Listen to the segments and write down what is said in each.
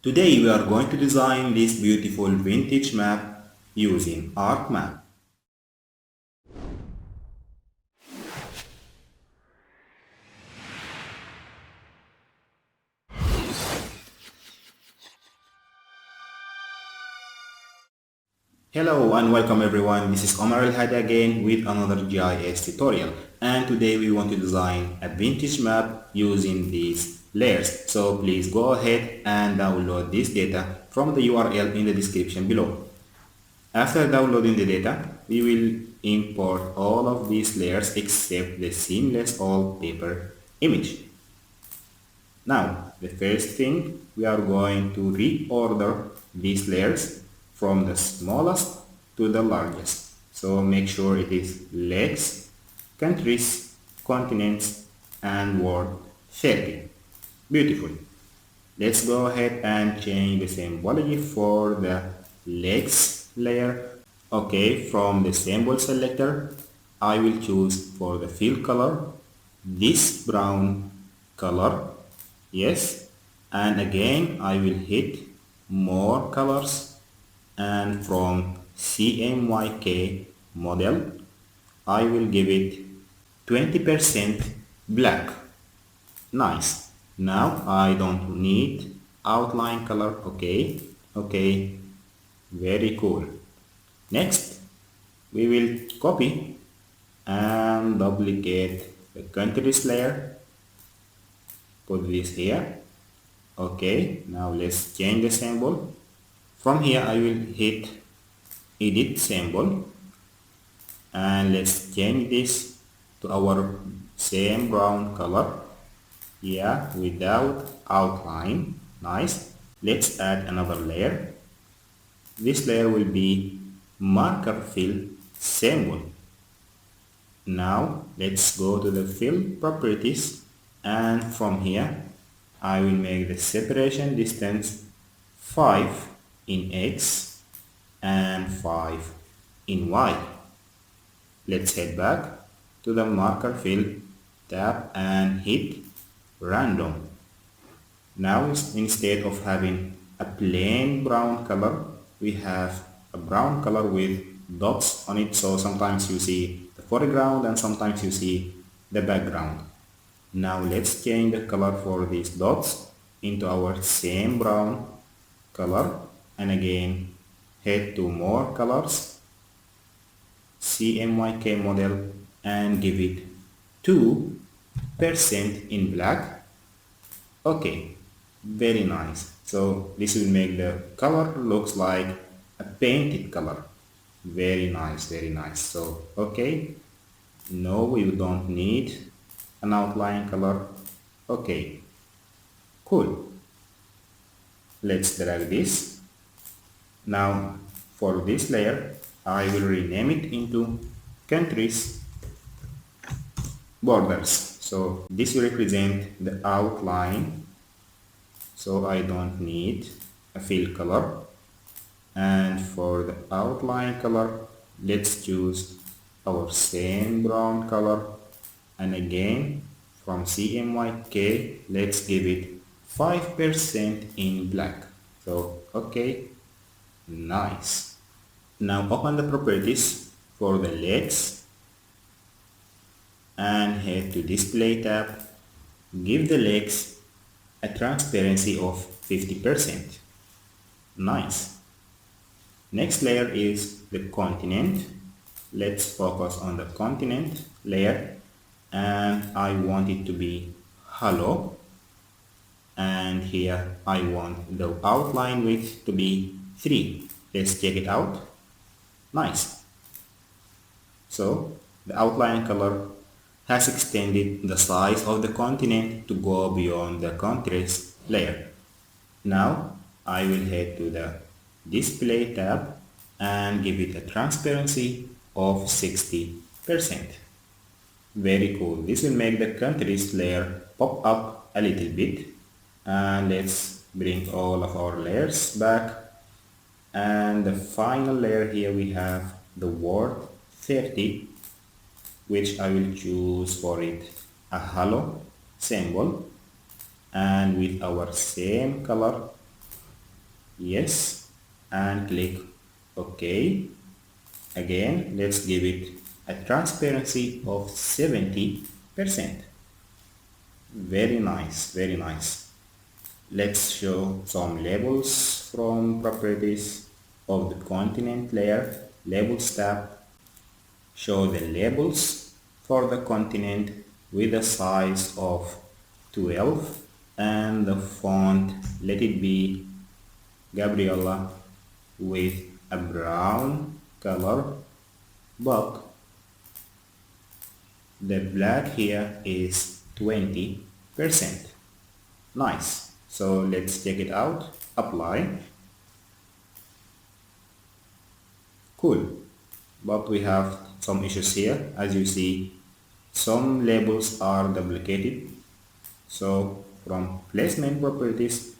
Today we are going to design this beautiful vintage map using ArcMap. Hello and welcome everyone, this is Omar El Hadi again with another GIS tutorial, and today we want to design a vintage map using these layers. So please go ahead and download this data from the URL in the description below. After downloading the data, we will import all of these layers except the seamless wallpaper image. Now, the first thing, we are going to reorder these layers from the smallest to the largest. So make sure it is legs, countries, continents, and world 30. Beautiful. Let's go ahead and change the symbology for the legs layer. Okay, from the symbol selector, I will choose for the fill color this brown color. Yes, and again I will hit more colors, and from CMYK model I will give it 20% black. Nice. Now I don't need outline color. Okay, very cool. Next we will copy and duplicate the countries layer, put this here. Okay, now let's change the symbol. From here I will hit edit symbol, and let's change this to our same brown color. Yeah, without outline. Nice. Let's add another layer. This layer will be marker fill symbol. Now let's go to the fill properties, and from here I will make the separation distance 5 in X and 5 in Y. Let's head back to the marker fill tab and hit random. Now instead of having a plain brown color, we have a brown color with dots on it, so sometimes you see the foreground and sometimes you see the background. Now let's change the color for these dots into our same brown color, and again head to more colors, CMYK model, and give it 2% in black. Okay, very nice. So this will make the color looks like a painted color. Very nice, very nice. So okay, no, we don't need an outline color. Okay, cool. Let's drag this. Now for this layer I will rename it into countries borders. So this will represent the outline, so I don't need a fill color. And for the outline color, let's choose our same brown color, and again from CMYK let's give it 5% in black. So okay, nice. Now open the properties for the legs and head to display tab. Give the legs a transparency of 50%. Nice. Next layer is the continent. Let's focus on the continent layer, and I want it to be hollow, and here I want the outline width to be 3. Let's check it out. Nice. So the outline color has extended the size of the continent to go beyond the countries layer. Now I will head to the display tab and give it a transparency of 60%. Very cool. This will make the countries layer pop up a little bit. And let's bring all of our layers back, and the final layer here we have the word 30, which I will choose for it a hollow symbol, and with our same color yes, and click OK. Again, let's give it a transparency of 70%. Very nice, very nice. Let's show some labels from properties of the continent layer. Labels tab. Show the labels for the continent with a size of 12 and the font, let it be Gabriella with a brown color, but the black here is 20%. Nice. So let's check it out. Apply. Cool. But we have some issues here. As you see, some labels are duplicated. So from placement properties,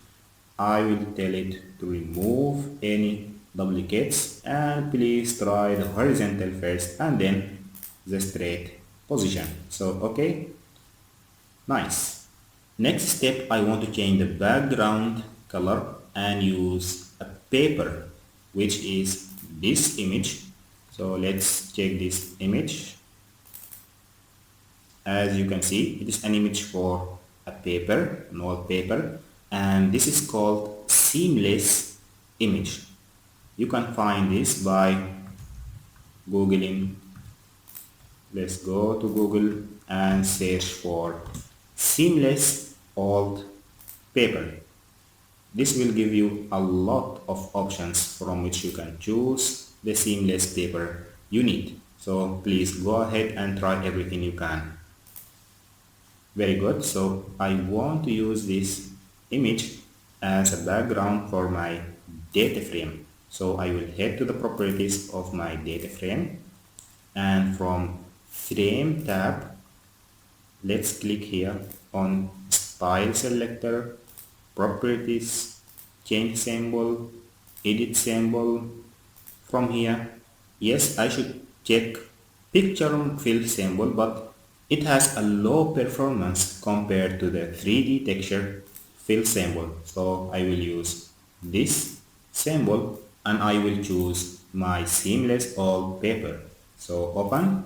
I will tell it to remove any duplicates, and please try the horizontal first and then the straight position. So okay, nice. Next step, I want to change the background color and use a paper, which is this image. So let's check this image. As you can see, it is an image for a paper, an old paper, and this is called seamless image. You can find this by googling. Let's go to Google and search for seamless old paper. This will give you a lot of options from which you can choose the seamless paper you need. So please go ahead and try everything you can. Very good. So I want to use this image as a background for my data frame. So I will head to the properties of my data frame, and from frame tab, let's click here on style selector, properties, change symbol, edit symbol. From here, yes, I should check picture fill symbol, but it has a low performance compared to the 3D texture fill symbol. So I will use this symbol and I will choose my seamless old paper. So open.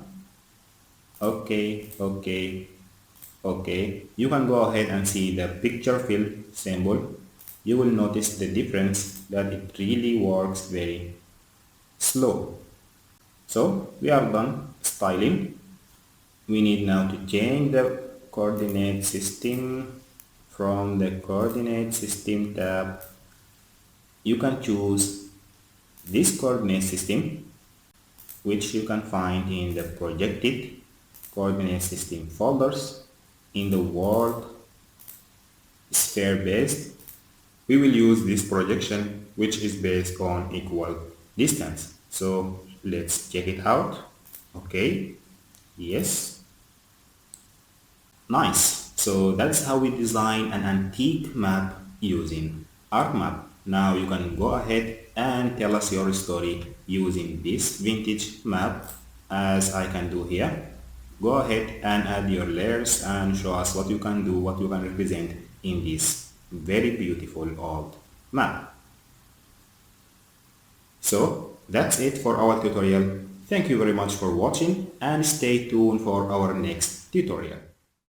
Okay, okay, okay. You can go ahead and see the picture fill symbol. You will notice the difference that it really works very slow. So we are done styling. We need now to change the coordinate system. From the coordinate system tab, you can choose this coordinate system, which you can find in the projected coordinate system folders. In the world sphere based, we will use this projection, which is based on equal distance. So let's check it out. Okay, yes, nice. So that's how we design an antique map using ArcMap. Now you can go ahead and tell us your story using this vintage map, as I can do here. Go ahead and add your layers and show us what you can do, what you can represent in this very beautiful old map. So that's it for our tutorial. Thank you very much for watching and stay tuned for our next tutorial.